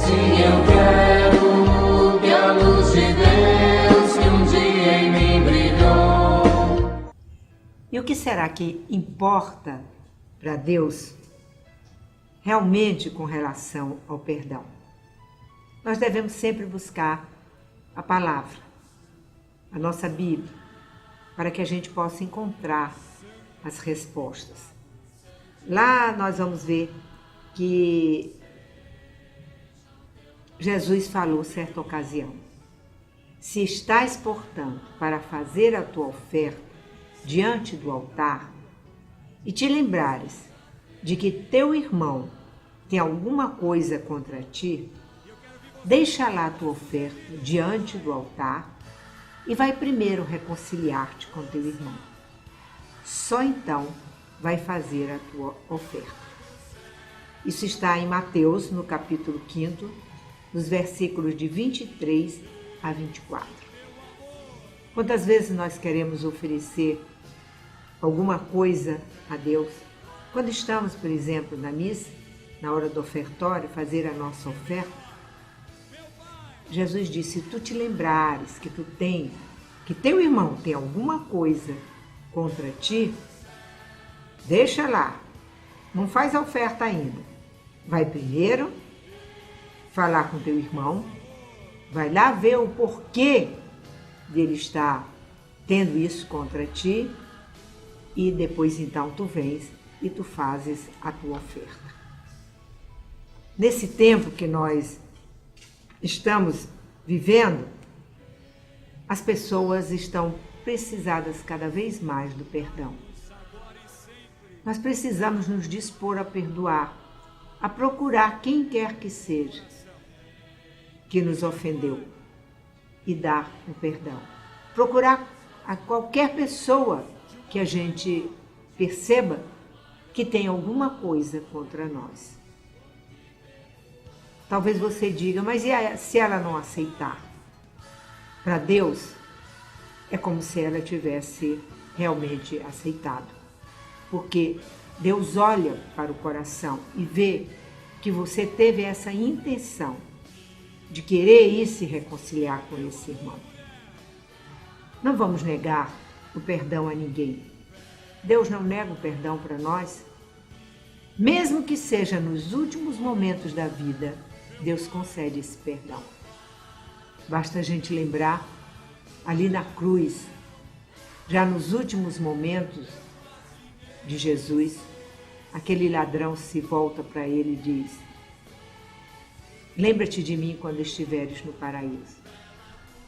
Sim, eu quero que a luz de Deus que um dia em mim brilhou. E o que será que importa para Deus realmente com relação ao perdão? Nós devemos sempre buscar a palavra, a nossa Bíblia, para que a gente possa encontrar as respostas. Lá nós vamos ver que Jesus falou certa ocasião: se estás, portanto, para fazer a tua oferta diante do altar e te lembrares de que teu irmão tem alguma coisa contra ti, deixa lá a tua oferta diante do altar e vai primeiro reconciliar-te com teu irmão. Só então vai fazer a tua oferta. Isso está em Mateus, no capítulo 5, nos versículos de 23 a 24. Quantas vezes nós queremos oferecer alguma coisa a Deus? Quando estamos, por exemplo, na missa, na hora do ofertório, fazer a nossa oferta, Jesus disse: se tu te lembrares que teu irmão tem alguma coisa contra ti, deixa lá, não faz a oferta ainda. Vai primeiro falar com teu irmão, vai lá ver o porquê dele estar tendo isso contra ti, e depois então tu vens e tu fazes a tua oferta. Nesse tempo que nós estamos vivendo, as pessoas estão precisadas cada vez mais do perdão. Nós precisamos nos dispor a perdoar, a procurar quem quer que seja que nos ofendeu e dar o perdão. Procurar a qualquer pessoa que a gente perceba que tem alguma coisa contra nós. Talvez você diga: mas e se ela não aceitar? Para Deus, é como se ela tivesse realmente aceitado. Porque Deus olha para o coração e vê que você teve essa intenção de querer ir se reconciliar com esse irmão. Não vamos negar o perdão a ninguém. Deus não nega o perdão para nós. Mesmo que seja nos últimos momentos da vida, Deus concede esse perdão. Basta a gente lembrar, ali na cruz, já nos últimos momentos de Jesus, aquele ladrão se volta para ele e diz: lembra-te de mim quando estiveres no paraíso.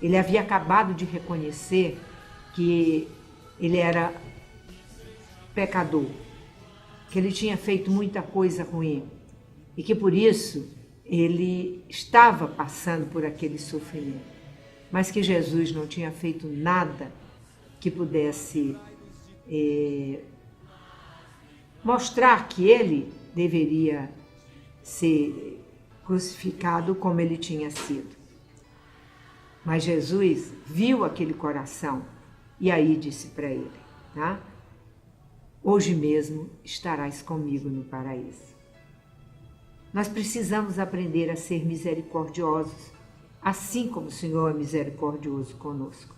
Ele havia acabado de reconhecer que ele era pecador, que ele tinha feito muita coisa ruim e que por isso ele estava passando por aquele sofrimento, mas que Jesus não tinha feito nada que pudesse mostrar que ele deveria ser crucificado como ele tinha sido. Mas Jesus viu aquele coração e aí disse para ele, tá? Hoje mesmo estarás comigo no paraíso. Nós precisamos aprender a ser misericordiosos, assim como o Senhor é misericordioso conosco.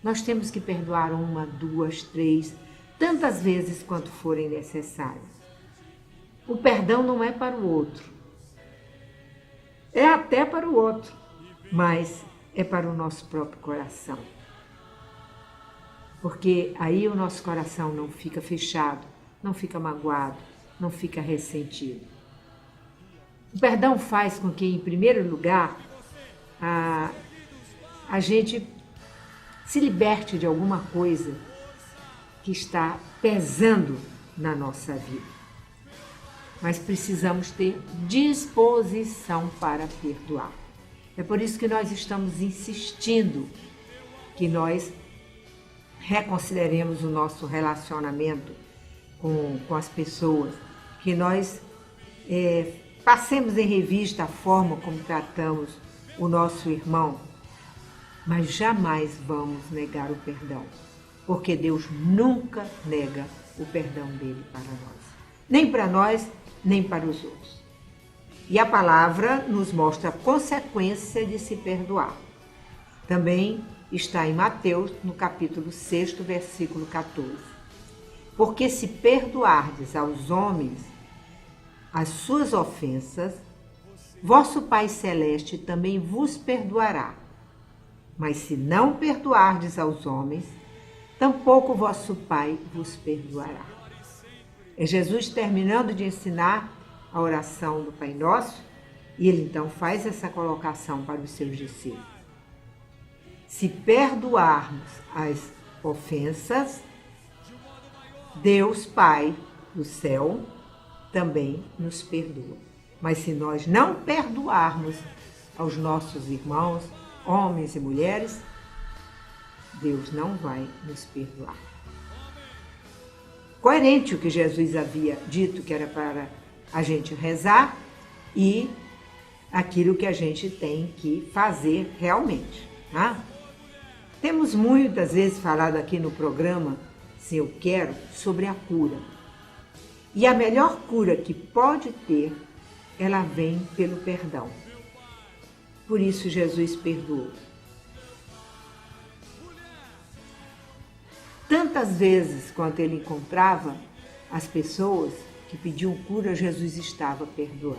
Nós temos que perdoar 1, 2, 3, tantas vezes quanto forem necessárias. O perdão não é para o outro, é até para o outro, mas é para o nosso próprio coração. Porque aí o nosso coração não fica fechado, não fica magoado, não fica ressentido. O perdão faz com que, em primeiro lugar, a gente se liberte de alguma coisa que está pesando na nossa vida. Mas precisamos ter disposição para perdoar. É por isso que nós estamos insistindo que nós reconsideremos o nosso relacionamento com as pessoas, que nós passemos em revista a forma como tratamos o nosso irmão, mas jamais vamos negar o perdão, porque Deus nunca nega o perdão dele para nós, nem para nós, nem para os outros. E a palavra nos mostra a consequência de se perdoar. Também está em Mateus, no capítulo 6, versículo 14. Porque se perdoardes aos homens as suas ofensas, vosso Pai Celeste também vos perdoará. Mas se não perdoardes aos homens, tampouco vosso Pai vos perdoará. É Jesus terminando de ensinar a oração do Pai Nosso, e ele então faz essa colocação para os seus discípulos. Se perdoarmos as ofensas, Deus Pai do céu também nos perdoa. Mas se nós não perdoarmos aos nossos irmãos, homens e mulheres, Deus não vai nos perdoar. Coerente o que Jesus havia dito que era para a gente rezar e aquilo que a gente tem que fazer realmente. Tá? Temos muitas vezes falado aqui no programa, se eu quero, sobre a cura. E a melhor cura que pode ter, ela vem pelo perdão. Por isso Jesus perdoou. Tantas vezes quanto ele encontrava as pessoas que pediam cura, Jesus estava perdoando.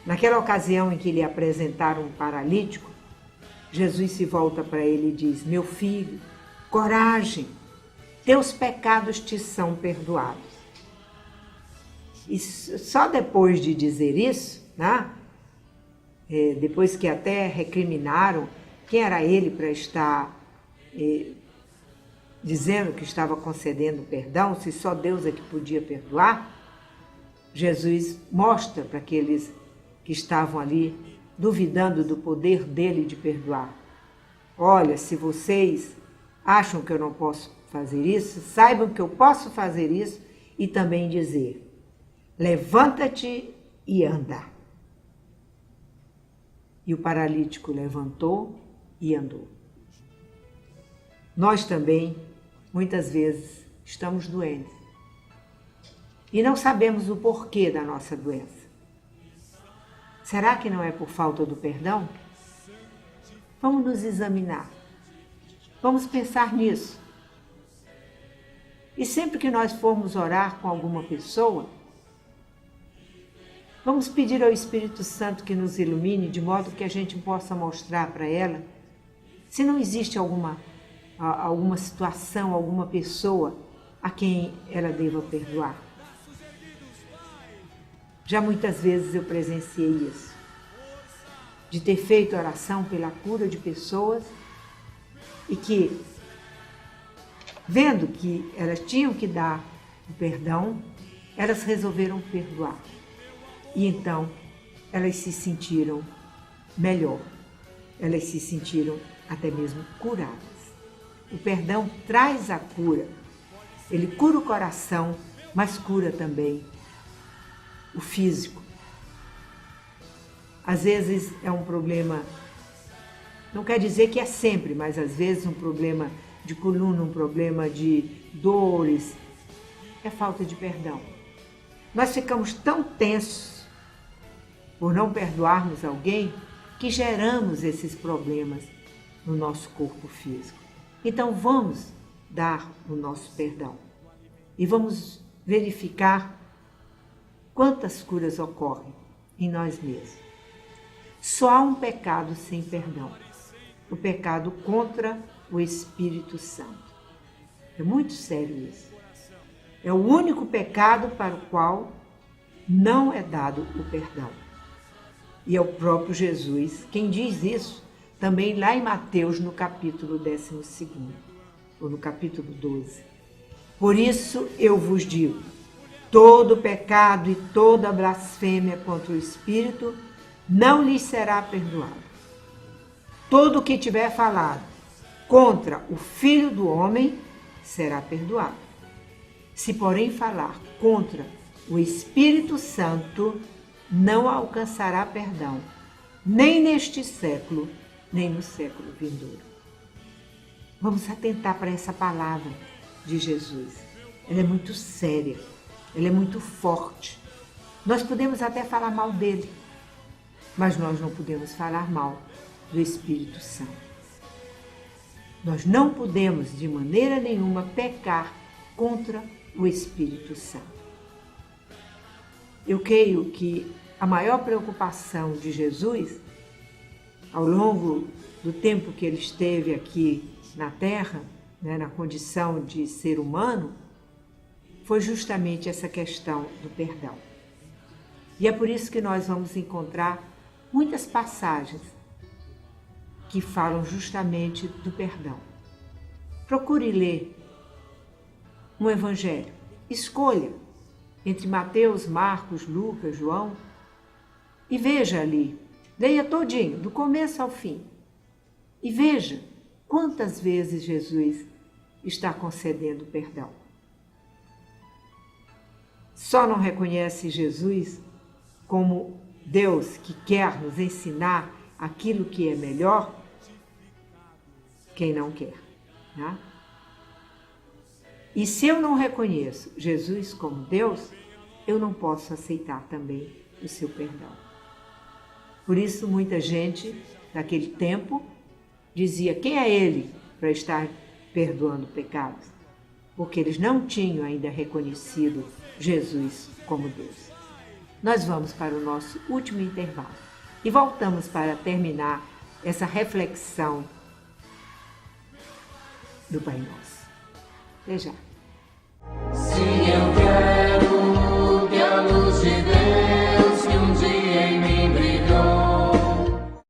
Naquela ocasião em que lhe apresentaram um paralítico, Jesus se volta para ele e diz: meu filho, coragem, teus pecados te são perdoados. E só depois de dizer isso, né, depois que até recriminaram quem era ele para estar dizendo que estava concedendo perdão, se só Deus é que podia perdoar, Jesus mostra para aqueles que estavam ali duvidando do poder dele de perdoar: olha, se vocês acham que eu não posso fazer isso, saibam que eu posso fazer isso e também dizer: levanta-te e anda. E o paralítico levantou e andou. Nós também, muitas vezes, estamos doentes e não sabemos o porquê da nossa doença. Será que não é por falta do perdão? Vamos nos examinar. Vamos pensar nisso. E sempre que nós formos orar com alguma pessoa, vamos pedir ao Espírito Santo que nos ilumine, de modo que a gente possa mostrar para ela se não existe alguma situação, alguma pessoa a quem ela deva perdoar. Já muitas vezes eu presenciei isso, de ter feito oração pela cura de pessoas e que, vendo que elas tinham que dar o perdão, elas resolveram perdoar. E então elas se sentiram melhor, elas se sentiram até mesmo curadas. O perdão traz a cura, ele cura o coração, mas cura também o físico. Às vezes é um problema, não quer dizer que é sempre, mas às vezes um problema de coluna, um problema de dores, é falta de perdão. Nós ficamos tão tensos por não perdoarmos alguém que geramos esses problemas no nosso corpo físico. Então vamos dar o nosso perdão e vamos verificar quantas curas ocorrem em nós mesmos. Só há um pecado sem perdão, o pecado contra o Espírito Santo. É muito sério isso. É o único pecado para o qual não é dado o perdão. E é o próprio Jesus quem diz isso, também lá em Mateus, no capítulo 12, ou no capítulo 12. Por isso eu vos digo, todo pecado e toda blasfêmia contra o Espírito não lhes será perdoado. Todo o que tiver falado contra o Filho do Homem será perdoado. Se, porém, falar contra o Espírito Santo, não alcançará perdão, nem neste século, nem no século vindouro. Vamos atentar para essa palavra de Jesus. Ela é muito séria, ela é muito forte. Nós podemos até falar mal dele, mas nós não podemos falar mal do Espírito Santo. Nós não podemos, de maneira nenhuma, pecar contra o Espírito Santo. Eu creio que a maior preocupação de Jesus, ao longo do tempo que ele esteve aqui na Terra, né, na condição de ser humano, foi justamente essa questão do perdão. E é por isso que nós vamos encontrar muitas passagens que falam justamente do perdão. Procure ler um evangelho, escolha entre Mateus, Marcos, Lucas, João e veja ali, leia todinho, do começo ao fim, e veja quantas vezes Jesus está concedendo perdão. Só não reconhece Jesus como Deus que quer nos ensinar aquilo que é melhor quem não quer, né? E se eu não reconheço Jesus como Deus, eu não posso aceitar também o seu perdão. Por isso, muita gente naquele tempo dizia: quem é ele para estar perdoando pecados? Porque eles não tinham ainda reconhecido Jesus como Deus. Nós vamos para o nosso último intervalo e voltamos para terminar essa reflexão do Pai Nosso. Até já. Se eu quero